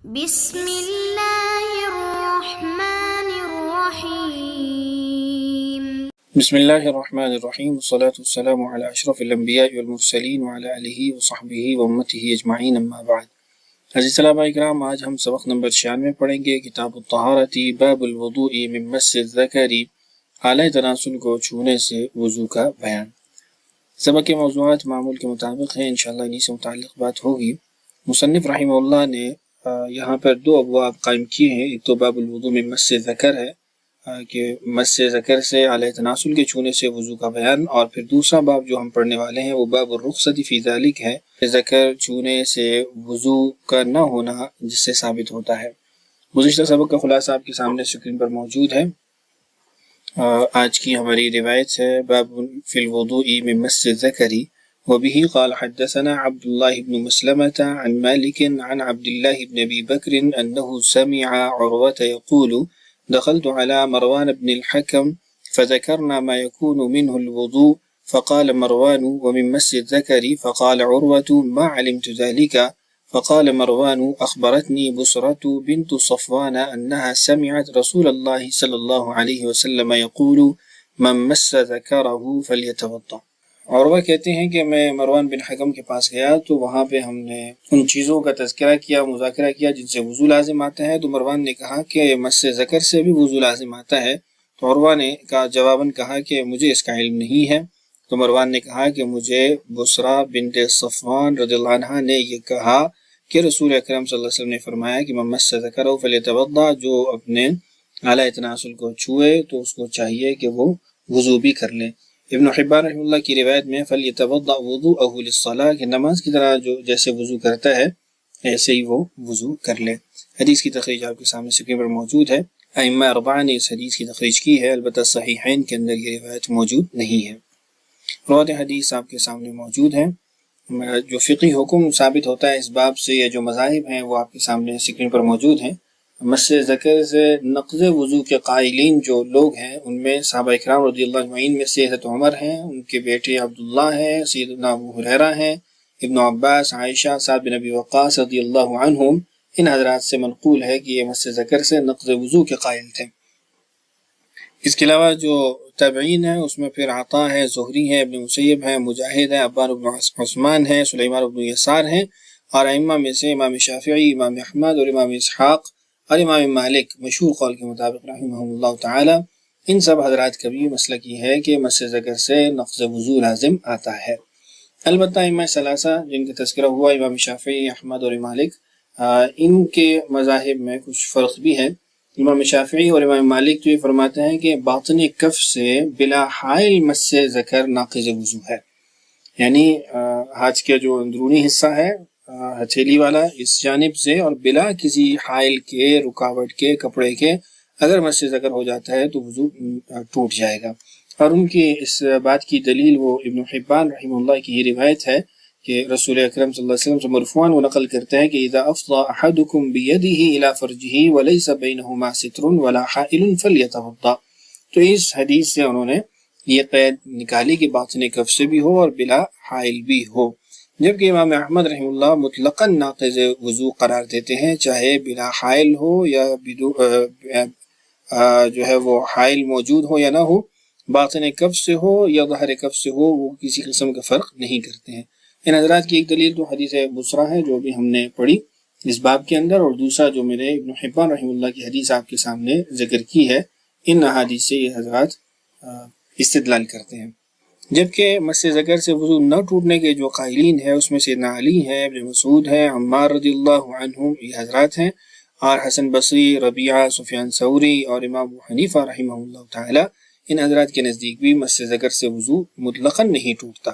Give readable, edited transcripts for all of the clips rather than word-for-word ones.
بسم اللہ الرحمن الرحیم۔ بسم اللہ الرحمن الرحیم، والصلاة والسلام علی اشرف الانبیاء والمرسلین وعلی آلہ وصحبہ وامتہ اجمعین، اما بعد۔ عزیز طلباء اکرام، آج ہم سبق نمبر 96 پڑھیں گے، کتاب الطہارۃ، باب الوضوء من مس الذکر، اعلی تناسل کو چھونے سے وضو کا بیان۔ سبق کے موضوعات معمول کے مطابق ہیں، انشاءاللہ انہی سے متعلق بات ہوگی۔ مصنف رحمہ اللہ نے یہاں پر دو ابواب قائم کیے ہیں، ایک تو باب الوضوء من مس ذکر ہے کہ مس ذکر سے اعلی تناسل کے چھونے سے وضو کا بیان، اور پھر دوسرا باب جو ہم پڑھنے والے ہیں وہ باب الرخصۃ فی ذالک ہے، ذکر چھونے سے وضو کا نہ ہونا جس سے ثابت ہوتا ہے۔ گزشتہ سبق کا خلاصہ آپ کے سامنے اسکرین پر موجود ہے۔ آج کی ہماری روایت ہے باب فی الوضوء من مس الذکر، وبه قال حدثنا عبد الله بن مسلمة عن مالك عن عبد الله بن أبي بكر أنه سمع عروة يقول دخلت على مروان بن الحكم فذكرنا ما يكون منه الوضوء فقال مروان ومن مس الذكر، فقال عروة ما علمت ذلك، فقال مروان أخبرتني بصرة بنت صفوان أنها سمعت رسول الله صلى الله عليه وسلم يقول من مس ذكره فليتوضأ۔ عروہ کہتے ہیں کہ میں مروان بن حکم کے پاس گیا تو وہاں پہ ہم نے ان چیزوں کا تذکرہ کیا، مذاکرہ کیا جن سے وضو لازم آتا ہے، تو مروان نے کہا کہ مس ذکر سے بھی وضو لازم آتا ہے، تو عروہ نے جواباً کہا کہ مجھے اس کا علم نہیں ہے۔ تو مروان نے کہا کہ مجھے بصرہ بنت صفوان رضی اللہ عنہ نے یہ کہا کہ رسول اکرم صلی اللہ علیہ وسلم نے فرمایا کہ من مس ذکرہ فلیتوضأ، جو اپنے اعلی تناسل کو چھوئے تو اس کو چاہیے کہ وہ وضو بھی کر لے۔ ابن حبان رحمہ اللہ کی روایت میں فَلْيَتَوَضَّأْ وُضُوءَهُ لِلصَّلَاةِ، کہ نماز کی طرح جو جیسے وضو کرتا ہے ایسے ہی وہ وضو کر لے۔ حدیث کی تخریج آپ کے سامنے اسکرین پر موجود ہے۔ ائمہ اربعہ نے اس حدیث کی تخریج کی ہے، البتہ صحیحین کے اندر یہ روایت موجود نہیں ہے۔ روایت حدیث آپ کے سامنے موجود ہے۔ جو فقہی حکم ثابت ہوتا ہے اس باب سے، یا جو مذاہب ہیں وہ آپ کے سامنے اسکرین پر موجود ہیں۔ مس ذکر سے نقض وضو کے قائلین جو لوگ ہیں ان میں صحابہ اکرام رضی اللہ اجمعین میں سے حضرت عمر ہیں، ان کے بیٹے عبداللہ ہیں، سیدنا ابو ہریرہ ہیں، ابن عباس، عائشہ، سعد بن ابی وقاص رضی اللہ عنہم، ان حضرات سے منقول ہے کہ یہ مس ذکر سے نقض وضو کے قائل تھے۔ اس کے علاوہ جو تابعین ہیں اس میں پھر عطا ہے، زہری ہے، ابن مسیب ہے، مجاہد ہے، عبان بن عثمان ہے، سلیمان بن یسار ہیں، اور ائمہ میں سے امام شافعی، امام احمد اور امام اسحاق اور امام مالک مشہور قول کے مطابق رحمہ اللہ تعالی، ان سب حضرات کا بھی مسلک یہ ہے کہ مس ذکر سے نقض وضو لازم آتا ہے۔ البتہ امام ثلاثہ جن کا تذکرہ ہوا، امام شافعی، احمد اور مالک، ان کے مذاہب میں کچھ فرق بھی ہے۔ امام شافعی اور امام مالک تو یہ فرماتے ہیں کہ باطن کف سے بلا حائل مس ذکر ناقض وضو ہے، یعنی ہاتھ کا جو اندرونی حصہ ہے ہتھیلی والا اس جانب سے، اور بلا کسی حائل کے، رکاوٹ کے، کپڑے کے اگر مس ذکر ہو جاتا ہے تو وضو ٹوٹ جائے گا۔ اور ان کی اس بات کی دلیل وہ ابن حبان رحمہ اللہ کی یہ روایت ہے کہ رسول اکرم صلی اللہ علیہ وسلم سے مرفوعاً وہ نقل کرتے ہیں کہ اذا افضى احدكم بيده الى فرجه وليس بينهما ستر ولا حائل فليتوضا، تو اس حدیث سے انہوں نے یہ قید نکالی کہ باطن کف سے بھی ہو اور بلا حائل بھی ہو، جبکہ امام احمد رحمہ اللہ مطلقاً ناقض وضو قرار دیتے ہیں، چاہے بلا حائل ہو یا جو ہے وہ حائل موجود ہو یا نہ ہو، باطن کف سے ہو یا ظاہر کف سے ہو، وہ کسی قسم کا فرق نہیں کرتے ہیں۔ ان حضرات کی ایک دلیل تو حدیث بصرہ ہے جو بھی ہم نے پڑھی اس باب کے اندر، اور دوسرا جو میں نے ابن حبان رحمہ اللہ کی حدیث آپ کے سامنے ذکر کی ہے، ان احادیث سے یہ حضرات استدلال کرتے ہیں۔ جبکہ مس ذکر سے وضو نہ ٹوٹنے کے جو قائلین ہیں اس میں سیدنا علی ہیں، ابن مسعود ہیں، عمار رضی اللہ عنہم، یہ حضرات ہیں، اور حسن بصری، ربیعہ، سفیان ثوری اور امام ابو حنیفہ رحمہ اللہ تعالی، ان حضرات کے نزدیک بھی مس ذکر سے وضو مطلقاً نہیں ٹوٹتا۔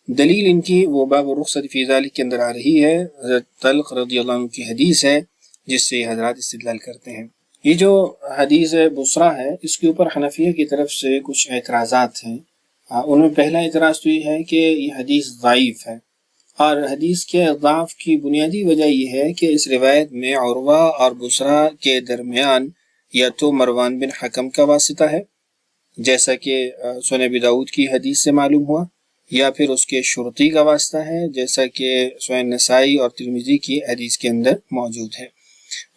دلیل ان کی وہ باب الرخصۃ فی ذالک کے اندر آ رہی ہے، حضرت طلق رضی اللہ عنہ کی حدیث ہے جس سے حضرات استدلال کرتے ہیں۔ یہ جو حدیث بصرہ ہے اس کے اوپر حنفیہ کی طرف سے کچھ اعتراضات ہیں۔ ان میں پہلا اعتراض تو یہ ہے کہ یہ حدیث ضعیف ہے، اور حدیث کے ضعف کی بنیادی وجہ یہ ہے کہ اس روایت میں عروہ اور بصرہ کے درمیان یا تو مروان بن حکم کا واسطہ ہے جیسا کہ سنن ابی داؤد کی حدیث سے معلوم ہوا، یا پھر اس کے شرطی کا واسطہ ہے جیسا کہ سنن نسائی اور ترمذی کی حدیث کے اندر موجود ہے۔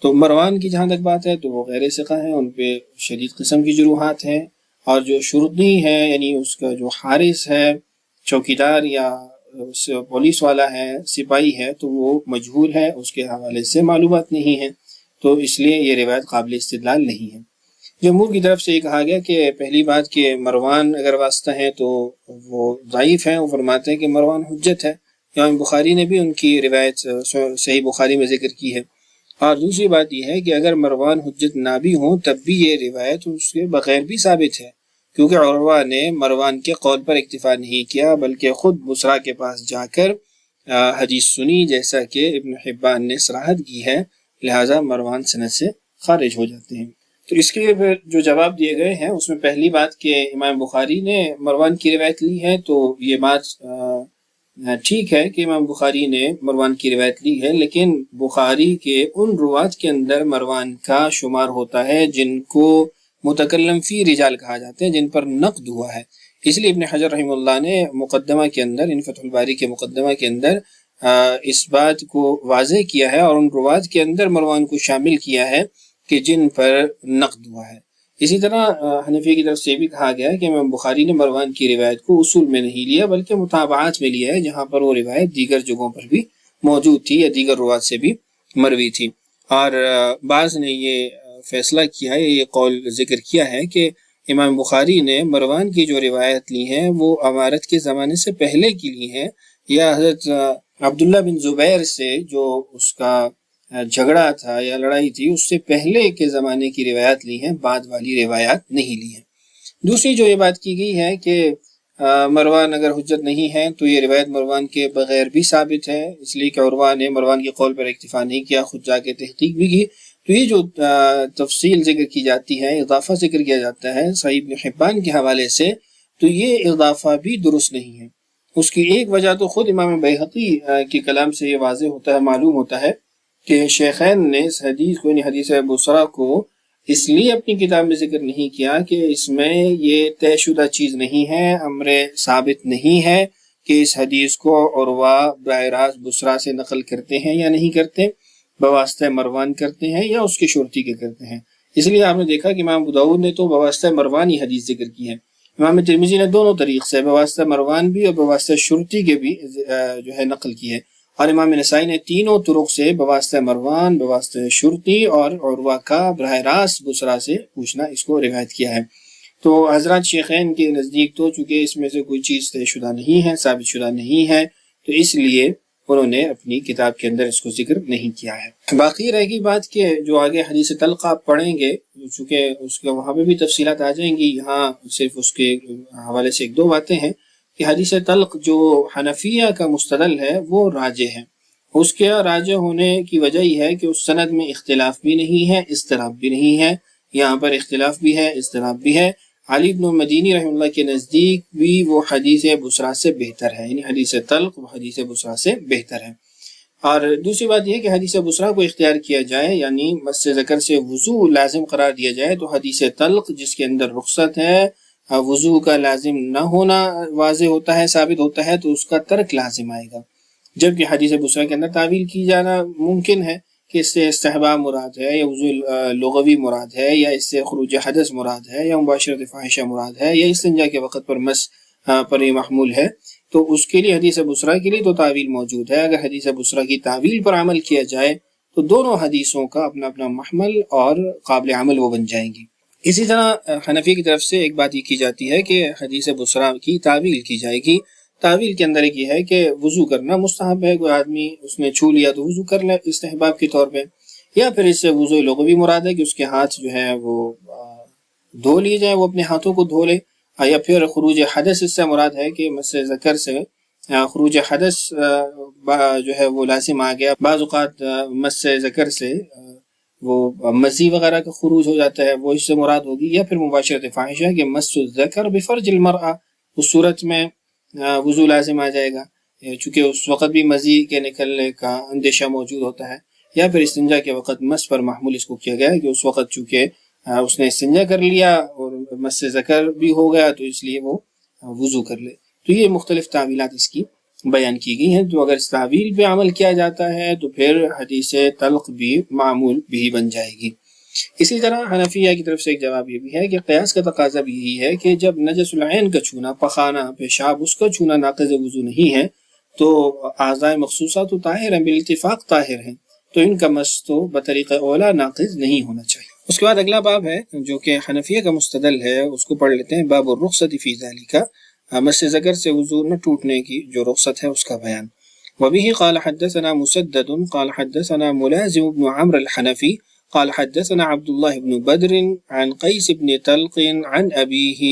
تو مروان کی جہاں تک بات ہے تو وہ غیر ثقہ ہیں، ان پہ شدید قسم کی جروحات ہیں، اور جو شرطی ہے یعنی اس کا جو حارس ہے، چوکیدار یا پولیس والا ہے، سپاہی ہے، تو وہ مجہول ہے، اس کے حوالے سے معلومات نہیں ہیں، تو اس لیے یہ روایت قابل استدلال نہیں ہے۔ جمہور کی طرف سے یہ کہا گیا کہ پہلی بات کہ مروان اگر واسطہ ہے تو وہ ضعیف ہیں، وہ فرماتے ہیں کہ مروان حجت ہے، امام بخاری نے بھی ان کی روایت صحیح بخاری میں ذکر کی ہے۔ اور دوسری بات یہ ہے کہ اگر مروان حجت نہ بھی ہوں تب بھی یہ روایت اس کے بغیر بھی ثابت ہے، کیونکہ عروہ نے مروان کے قول پر اکتفا نہیں کیا بلکہ خود بصرہ کے پاس جا کر حدیث سنی، جیسا کہ ابن حبان نے صراحت کی ہے، لہٰذا مروان سند سے خارج ہو جاتے ہیں۔ تو اس کے پھر جو جواب دیے گئے ہیں اس میں پہلی بات کہ امام بخاری نے مروان کی روایت لی ہے، تو یہ بات ٹھیک ہے کہ امام بخاری نے مروان کی روایت لی ہے، لیکن بخاری کے ان روات کے اندر مروان کا شمار ہوتا ہے جن کو متکلم فی رجال کہا جاتے ہیں، جن پر نقد ہوا ہے۔ اس لیے ابن حجر رحمہ اللہ نے مقدمہ کے اندر، ان فتح الباری کے مقدمہ کے اندر اس بات کو واضح کیا ہے اور ان روات کے اندر مروان کو شامل کیا ہے کہ جن پر نقد ہوا ہے۔ اسی طرح حنفی کی طرف سے بھی کہا گیا ہے کہ امام بخاری نے مروان کی روایت کو اصول میں نہیں لیا بلکہ متابعات میں لیا ہے، جہاں پر وہ روایت دیگر جگہوں پر بھی موجود تھی یا دیگر روات سے بھی مروی تھی۔ اور بعض نے یہ فیصلہ کیا ہے، یہ قول ذکر کیا ہے کہ امام بخاری نے مروان کی جو روایت لی ہیں وہ امارت کے زمانے سے پہلے کی لی ہیں، یا حضرت عبداللہ بن زبیر سے جو اس کا جھگڑا تھا یا لڑائی تھی اس سے پہلے کے زمانے کی روایات لی ہیں، بعد والی روایات نہیں لی ہیں۔ دوسری جو یہ بات کی گئی ہے کہ مروان اگر حجت نہیں ہے تو یہ روایت مروان کے بغیر بھی ثابت ہے، اس لیے کہ عروہ نے مروان کے قول پر اکتفا نہیں کیا، خود جا کے تحقیق بھی کی، تو یہ جو تفصیل ذکر کی جاتی ہے، اضافہ ذکر کیا جاتا ہے صحیح ابن حبان کے حوالے سے، تو یہ اضافہ بھی درست نہیں ہے۔ اس کی ایک وجہ تو خود امام بیہقی کے کلام سے یہ واضح ہوتا ہے، معلوم ہوتا ہے کہ شیخین نے اس حدیث کو، یعنی حدیث بصرہ کو، اس لیے اپنی کتاب میں ذکر نہیں کیا کہ اس میں یہ طے شدہ چیز نہیں ہے، امر ثابت نہیں ہے کہ اس حدیث کو عروہ براہ راست بصرہ سے نقل کرتے ہیں یا نہیں کرتے، بواسطہ مروان کرتے ہیں یا اس کے شرطی کے کرتے ہیں۔ اس لیے آپ نے دیکھا کہ امام ابو داؤد نے تو بواسطہ مروان ہی حدیث ذکر کی ہے، امام ترمذی نے دونوں طریق سے بواسطہ مروان بھی اور بواسطہ شرطی کے بھی جو ہے نقل کی ہے، اور امام نسائی نے تینوں طرق سے بواسطہ مروان، بواسطہ شرطی اور عروہ کا براہ راست بصرہ سے پوچھنا اس کو روایت کیا ہے۔ تو حضرات شیخین کے نزدیک تو چونکہ اس میں سے کوئی چیز طے شدہ نہیں ہے، ثابت شدہ نہیں ہے، تو اس لیے انہوں نے اپنی کتاب کے اندر اس کو ذکر نہیں کیا ہے۔ باقی رہ گئی بات کہ جو آگے حدیث طلق آپ پڑھیں گے، چونکہ اس کے وہاں پہ بھی تفصیلات آ جائیں گی، یہاں صرف اس کے حوالے سے ایک دو باتیں ہیں کہ حدیث طلق جو حنفیہ کا مستدل ہے وہ راجح ہے۔ اس کے راجح ہونے کی وجہ یہ ہے کہ اس سند میں اختلاف بھی نہیں ہے، اضطراب بھی نہیں ہے، یہاں پر اختلاف بھی ہے، اضطراب بھی ہے۔ علی بن مدینی رحمہ اللہ کے نزدیک بھی وہ حدیث بصرہ سے بہتر ہے، یعنی حدیث طلق وہ حدیث بصرہ سے بہتر ہے۔ اور دوسری بات یہ ہے کہ حدیث بصرہ کو اختیار کیا جائے، یعنی مس ذکر سے وضو لازم قرار دیا جائے، تو حدیث طلق جس کے اندر رخصت ہے، وضو کا لازم نہ ہونا واضح ہوتا ہے، ثابت ہوتا ہے، تو اس کا ترک لازم آئے گا، جبکہ حدیث بصرہ کے اندر تعویل کی جانا ممکن ہے کہ اس سے استحباب مراد ہے، یا وضو لغوی مراد ہے، یا اس سے خروج حدث مراد ہے، یا مباشرت فاحشہ مراد ہے، یا استنجا کے وقت پر مس پر یہ محمول ہے، تو اس کے لیے حدیث بصرہ کے لیے تو تعویل موجود ہے۔ اگر حدیث بصرہ کی تعویل پر عمل کیا جائے تو دونوں حدیثوں کا اپنا اپنا محمل اور قابل عمل وہ بن جائیں گی۔ اسی طرح حنفی کی طرف سے ایک بات یہ کی جاتی ہے کہ حدیث بصرہ کی تعویل کی جائے گی۔ تعویل کے اندر ایک یہ ہے کہ وضو کرنا مستحب ہے، کوئی آدمی اس نے چھو لیا تو وضو کر لے استحباب کے طور پہ، یا پھر اس سے وضو لغوی مراد ہے کہ اس کے ہاتھ جو ہے وہ دھو لیے جائیں، وہ اپنے ہاتھوں کو دھو لے، یا پھر خروج حدث اس سے مراد ہے کہ مس ذکر سے خروج حدث جو ہے وہ لازم آ گیا۔ بعض اوقات مس ذکر سے وہ مزی وغیرہ کا خروج ہو جاتا ہے، وہ اس سے مراد ہوگی، یا پھر مباشرت فاحشہ کہ مس الذکر بفرج المرأة، اس صورت میں وضو لازم آ جائے گا، چونکہ اس وقت بھی مزی کے نکلنے کا اندیشہ موجود ہوتا ہے، یا پھر استنجا کے وقت مس پر محمول اس کو کیا گیا ہے کہ اس وقت چونکہ اس نے استنجا کر لیا اور مس ذکر بھی ہو گیا تو اس لیے وہ وضو کر لے۔ تو یہ مختلف تعویلات اس کی بیان کی گئی ہیں، تو اگر اس تعویل پہ عمل کیا جاتا ہے تو پھر حدیث طلق بھی معمول بھی بن جائے گی۔ اسی طرح حنفیہ کی طرف سے ایک جواب یہ بھی ہے کہ قیاس کا تقاضا بھی یہی ہے کہ جب نجس العین کا چھونا، پخانہ، پیشاب، اس کا چھونا ناقض وضو نہیں ہے تو اعضاء مخصوصہ تو طاہر ہیں، بالاتفاق طاہر ہیں، تو ان کا مس تو بطریق اولا ناقض نہیں ہونا چاہیے۔ اس کے بعد اگلا باب ہے جو کہ حنفیہ کا مستدل ہے، اس کو پڑھ لیتے ہیں۔ باب الرخصۃ فی ذالک، مس ذکر سے وضو نہ ٹوٹنے کی جو رخصت ہے اس کا بیان۔ وبه قال حدثنا مسدد قال حدثنا ملازم بن عمرو الحنفي قال حدثنا عبد الله بن بدر عن قيس بن طلق عن أبيه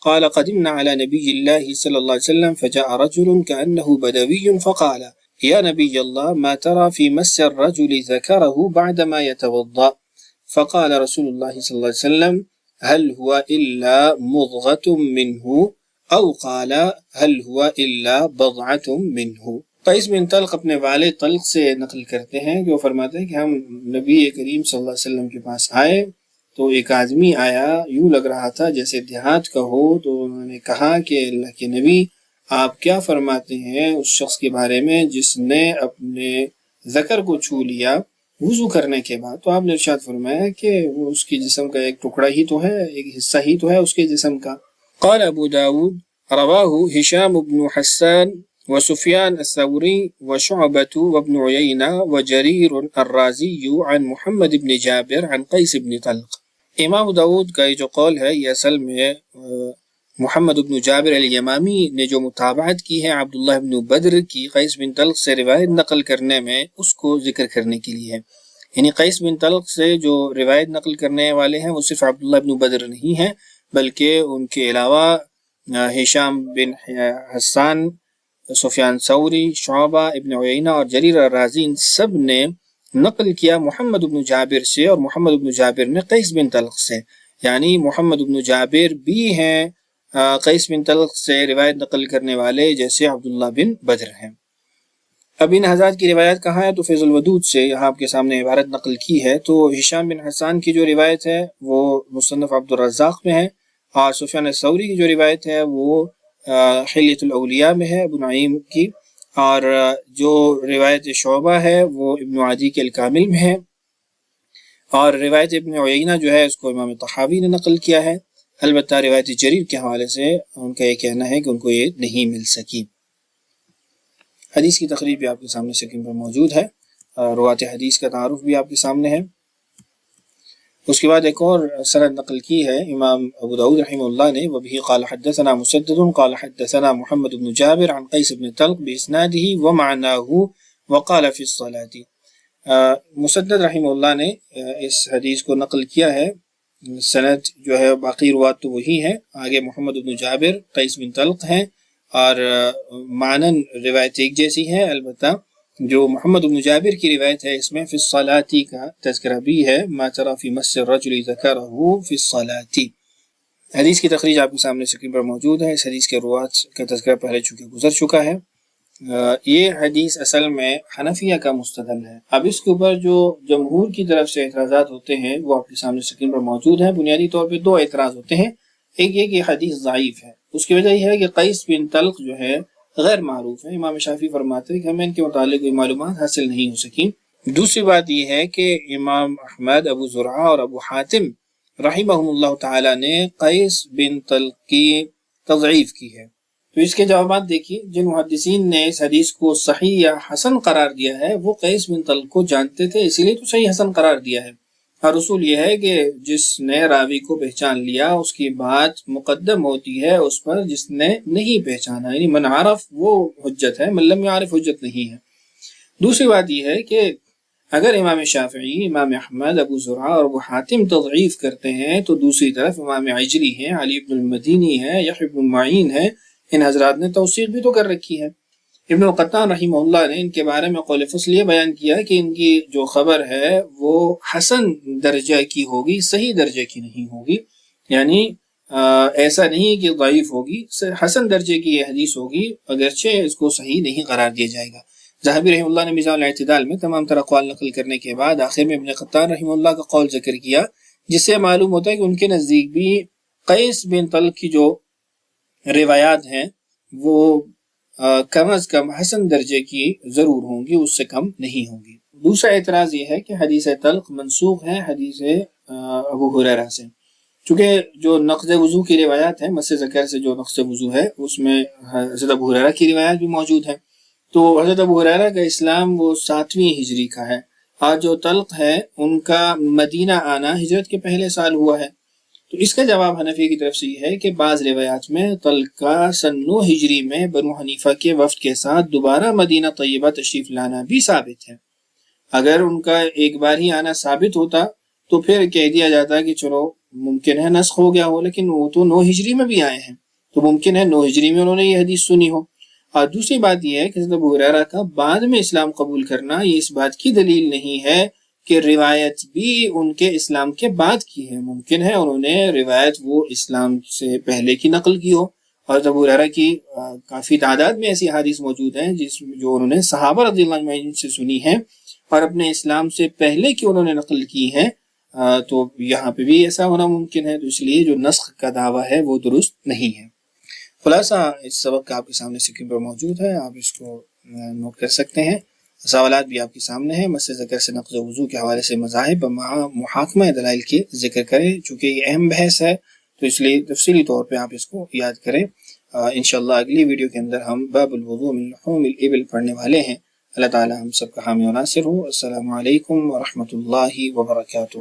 قال قدمنا على نبي الله صلى الله عليه وسلم فجاء رجل كأنه بدوي فقال يا نبي الله ما ترى في مس الرجل ذكره بعدما يتوضأ؟ فقال رسول الله صلى الله عليه وسلم هل هو إلا مضغة منه او قال هل هو الا بضعة منه۔ قیس بن طلق اپنے والد طلق سے نقل کرتے ہیں کہ وہ فرماتے ہیں کہ ہم نبی کریم صلی اللہ علیہ وسلم کے پاس آئے تو ایک آدمی آیا، یوں لگ رہا تھا جیسے دیہات کا ہو، تو انہوں نے کہا کہ اللہ کے نبی آپ کیا فرماتے ہیں اس شخص کے بارے میں جس نے اپنے ذکر کو چھو لیا وضو کرنے کے بعد؟ تو آپ نے ارشاد فرمایا کہ وہ اس کی جسم کا ایک ٹکڑا ہی تو ہے، ایک حصہ ہی تو ہے اس کے جسم کا۔ قال ابو داود رواه هشام بن حسان وسفيان الثوري وشعبة وابن عيينة وجرير الرازي عن محمد بن جابر عن قيس بن طلق۔ امام داود کا جو قول ہے یہ اصل میں محمد بن جابر الیمامی نے جو متابعت کی ہے عبداللہ بن بدر کی قیس بن طلق سے روایت نقل کرنے میں، اس کو ذکر کرنے کے لیے ہے۔ یعنی قیس بن طلق سے جو روایت نقل کرنے والے ہیں وہ صرف عبداللہ بن بدر نہیں ہیں، بلکہ ان کے علاوہ ہشام بن حسان، سفیان ثوری، شعبہ، ابن عیینہ اور جریر الرازی، ان سب نے نقل کیا محمد بن جابر سے، اور محمد بن جابر نے قیس بن طلق سے، یعنی محمد بن جابر بھی ہیں قیس بن طلق سے روایت نقل کرنے والے جیسے عبداللہ بن بدر ہیں۔ اب ان حضرات کی روایت کہاں ہے؟ تو فیض الودود سے یہاں آپ کے سامنے عبارت نقل کی ہے۔ تو ہشام بن حسان کی جو روایت ہے وہ مصنف عبدالرزاق میں ہے، اور سفیان الثوری کی جو روایت ہے وہ حلیۃ الاولیاء میں ہے ابو نعیم کی، اور جو روایت شعبہ ہے وہ ابن عدی کے الکامل میں ہے، اور روایت ابن عیینہ جو ہے اس کو امام طحاوی نے نقل کیا ہے۔ البتہ روایت جریر کے حوالے سے ان کا یہ کہنا ہے کہ ان کو یہ نہیں مل سکی۔ حدیث کی تقریر بھی آپ کے سامنے سکرین پر موجود ہے، روات حدیث کا تعارف بھی آپ کے سامنے ہے۔ اس کے بعد ایک اور سند نقل کی ہے امام ابو داؤد رحمہ اللہ نے، وبه قال حدثنا مسدد قال حدثنا محمد بن جابر عن قیس بن طلق باسناده ومعناه وقال في الصلاة۔ مسدد رحمہ اللہ نے اس حدیث کو نقل کیا ہے، سند جو ہے باقی روات تو وہی ہیں، آگے محمد بن جابر، قیس بن طلق ہیں، اور معنن روایت ایک جیسی ہے، البتہ جو محمد بن جابر کی روایت ہے اس میں فی الصلاۃ کا تذکرہ بھی ہے، ما تری فی مس الرجل ذکرہ فی الصلاۃ۔ حدیث کی تخریج آپ کے سامنے سکرین پر موجود ہے۔ اس حدیث کے روات کا تذکرہ پہلے چونکہ گزر چکا ہے۔ یہ حدیث اصل میں حنفیہ کا مستدل ہے۔ اب اس کے اوپر جو جمہور کی طرف سے اعتراضات ہوتے ہیں وہ آپ کے سامنے سکرین پر موجود ہیں۔ بنیادی طور پہ دو اعتراض ہوتے ہیں، ایک یہ کہ حدیث ضعیف ہے، اس کی وجہ یہ ہے کہ قیس بن طلق جو ہے غیر معروف ہے، امام شافعی فرماتے ہیں کہ ہمیں ان کے متعلق کوئی معلومات حاصل نہیں ہو سکی۔ دوسری بات یہ ہے کہ امام احمد، ابو زرعہ اور ابو حاتم رحمہم اللہ تعالی نے قیس بن طلق کی تضعیف کی ہے۔ تو اس کے جوابات دیکھیے، جن محدثین نے اس حدیث کو صحیح یا حسن قرار دیا ہے وہ قیس بن طلق کو جانتے تھے، اسی لیے تو صحیح حسن قرار دیا ہے۔ اور اصول یہ ہے کہ جس نے راوی کو پہچان لیا اس کی بات مقدم ہوتی ہے اس پر جس نے نہیں پہچانا، یعنی من عرف وہ حجت ہے، من لم يعرف حجت نہیں ہے۔ دوسری بات یہ ہے کہ اگر امام شافعی، امام احمد، ابو زرعہ اور ابو حاتم تضعیف کرتے ہیں تو دوسری طرف امام عجلی ہیں، علی بن المدینی ہیں، یحیی بن معین ہیں، ان حضرات نے توثیق بھی تو کر رکھی ہے۔ ابن القطان رحمہ اللہ نے ان کے بارے میں قول فصل یہ بیان کیا کہ ان کی جو خبر ہے وہ حسن درجہ کی ہوگی، صحیح درجے کی نہیں ہوگی، یعنی ایسا نہیں کہ ضعیف ہوگی، حسن درجے کی یہ حدیث ہوگی، اگرچہ اس کو صحیح نہیں قرار دیا جائے گا۔ ذہبی رحمہ اللہ نے میزان الاعتدال میں تمام تر اقوال نقل کرنے کے بعد آخر میں ابن قطان رحمہ اللہ کا قول ذکر کیا، جس سے معلوم ہوتا ہے کہ ان کے نزدیک بھی قیس بن طلق کی جو روایات ہیں وہ کم از کم حسن درجے کی ضرور ہوں گی، اس سے کم نہیں ہوں گی۔ دوسرا اعتراض یہ ہے کہ حدیث طلق منسوخ ہے حدیث ابو ہریرہ سے، چونکہ جو نقض وضو کی روایات ہیں، مس ذکر سے جو نقض وضو ہے اس میں حضرت ابو ہریرہ کی روایات بھی موجود ہیں، تو حضرت ابو ہریرہ کا اسلام وہ 7ویں ہجری کا ہے، اور جو طلق ہے ان کا مدینہ آنا ہجرت کے پہلے سال ہوا ہے۔ تو اس کا جواب حنفی کی طرف سے یہ ہے کہ بعض روایات میں طلق کا سن 9 ہجری میں بنو حنیفہ کے وفد کے ساتھ دوبارہ مدینہ طیبہ تشریف لانا بھی ثابت ہے۔ اگر ان کا ایک بار ہی آنا ثابت ہوتا تو پھر کہہ دیا جاتا کہ چلو ممکن ہے نسخ ہو گیا ہو، لیکن وہ تو 9 ہجری میں بھی آئے ہیں، تو ممکن ہے 9 ہجری میں انہوں نے یہ حدیث سنی ہو۔ اور دوسری بات یہ ہے کہ حضرت ابو ہریرہ کا بعد میں اسلام قبول کرنا یہ اس بات کی دلیل نہیں ہے کہ روایت بھی ان کے اسلام کے بعد کی ہے، ممکن ہے انہوں نے روایت وہ اسلام سے پہلے کی نقل کی ہو، اور ابو ہریرہ کی کافی تعداد میں ایسی حدیث موجود ہیں جس جو انہوں نے صحابہ رضی اللہ عنہم سے سنی ہیں اور اپنے اسلام سے پہلے کی انہوں نے نقل کی ہے، تو یہاں پہ بھی ایسا ہونا ممکن ہے، تو اس لیے جو نسخ کا دعویٰ ہے وہ درست نہیں ہے۔ خلاصہ اس سبق کا آپ کے سامنے اسکرین پر موجود ہے، آپ اس کو نوٹ کر سکتے ہیں، سوالات بھی آپ کے سامنے ہیں۔ مس ذکر سے نقض وضو کے حوالے سے مذاہب محاکمہ دلائل کے ذکر کریں، چونکہ یہ اہم بحث ہے تو اس لیے تفصیلی طور پہ آپ اس کو یاد کریں۔ انشاءاللہ اگلی ویڈیو کے اندر ہم باب الوضوء من لحوم الابل پڑھنے والے ہیں۔ اللہ تعالی ہم سب کا حامی و ناصر ہو۔ السلام علیکم ورحمۃ اللہ وبرکاتہ۔